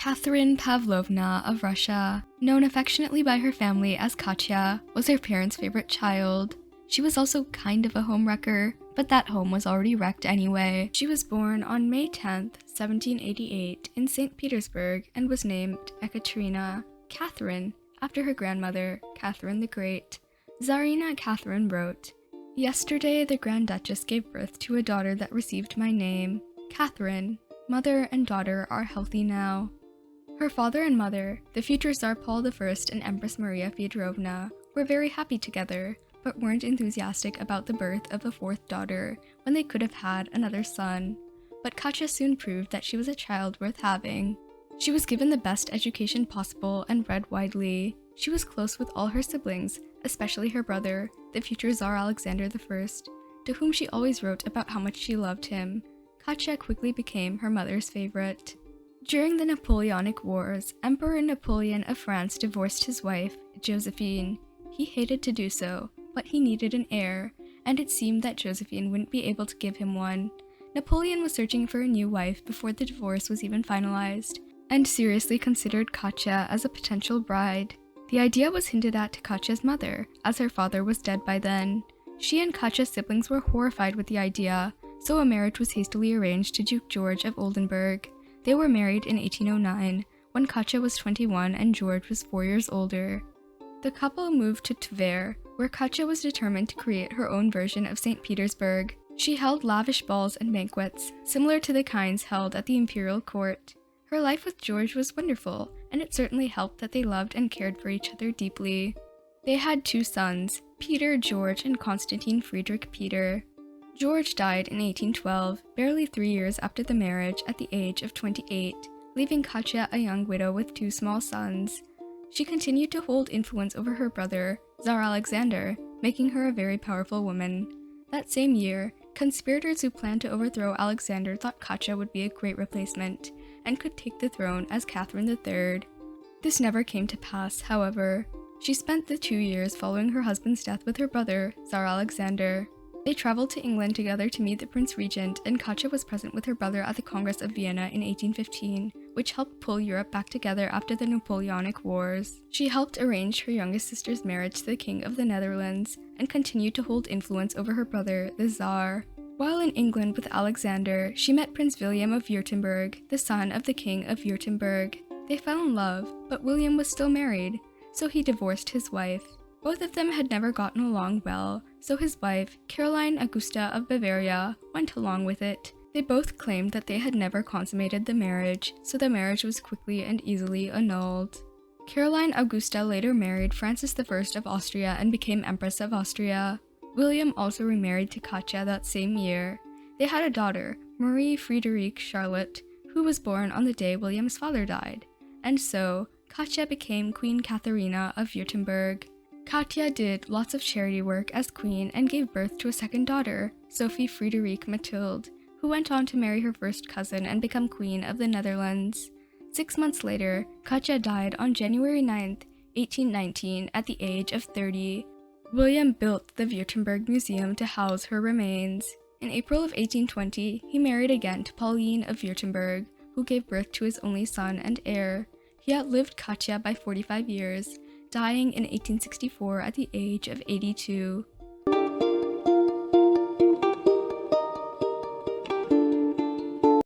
Catherine Pavlovna of Russia, known affectionately by her family as Katya, was her parents' favorite child. She was also kind of a homewrecker, but that home was already wrecked anyway. She was born on May 10th, 1788 in St. Petersburg and was named Ekaterina Catherine after her grandmother, Catherine the Great. Tsarina Catherine wrote, "Yesterday the Grand Duchess gave birth to a daughter that received my name, Catherine. Mother and daughter are healthy now." Her father and mother, the future Tsar Paul I and Empress Maria Feodorovna, were very happy together, but weren't enthusiastic about the birth of a fourth daughter when they could have had another son. But Katya soon proved that she was a child worth having. She was given the best education possible and read widely. She was close with all her siblings, especially her brother, the future Tsar Alexander I, to whom she always wrote about how much she loved him. Katya quickly became her mother's favorite. During the Napoleonic Wars, Emperor Napoleon of France divorced his wife, Josephine. He hated to do so, but he needed an heir, and it seemed that Josephine wouldn't be able to give him one. Napoleon was searching for a new wife before the divorce was even finalized, and seriously considered Katya as a potential bride. The idea was hinted at to Katya's mother, as her father was dead by then. She and Katya's siblings were horrified with the idea, so a marriage was hastily arranged to Duke George of Oldenburg. They were married in 1809, when Katya was 21 and George was 4 years older. The couple moved to Tver, where Katya was determined to create her own version of St. Petersburg. She held lavish balls and banquets, similar to the kinds held at the imperial court. Her life with George was wonderful, and it certainly helped that they loved and cared for each other deeply. They had 2 sons, Peter George and Constantine Friedrich Peter. George died in 1812, barely 3 years after the marriage at the age of 28, leaving Katya a young widow with 2 small sons. She continued to hold influence over her brother, Tsar Alexander, making her a very powerful woman. That same year, conspirators who planned to overthrow Alexander thought Katya would be a great replacement, and could take the throne as Catherine III. This never came to pass, however. She spent the 2 years following her husband's death with her brother, Tsar Alexander. They traveled to England together to meet the Prince Regent, and Katya was present with her brother at the Congress of Vienna in 1815, which helped pull Europe back together after the Napoleonic Wars. She helped arrange her youngest sister's marriage to the King of the Netherlands, and continued to hold influence over her brother, the Tsar. While in England with Alexander, she met Prince William of Württemberg, the son of the King of Württemberg. They fell in love, but William was still married, so he divorced his wife. Both of them had never gotten along well, so his wife, Caroline Augusta of Bavaria, went along with it. They both claimed that they had never consummated the marriage, so the marriage was quickly and easily annulled. Caroline Augusta later married Francis I of Austria and became Empress of Austria. William also remarried to Katya that same year. They had a daughter, Marie Friederike Charlotte, who was born on the day William's father died, and so Katya became Queen Katharina of Württemberg. Katya did lots of charity work as queen and gave birth to a second daughter, Sophie Friederike Mathilde, who went on to marry her first cousin and become Queen of the Netherlands. 6 months later, Katya died on January 9th, 1819, at the age of 30. William built the Württemberg Museum to house her remains. In April of 1820, he married again to Pauline of Württemberg, who gave birth to his only son and heir. He outlived Katya by 45 years, dying in 1864 at the age of 82.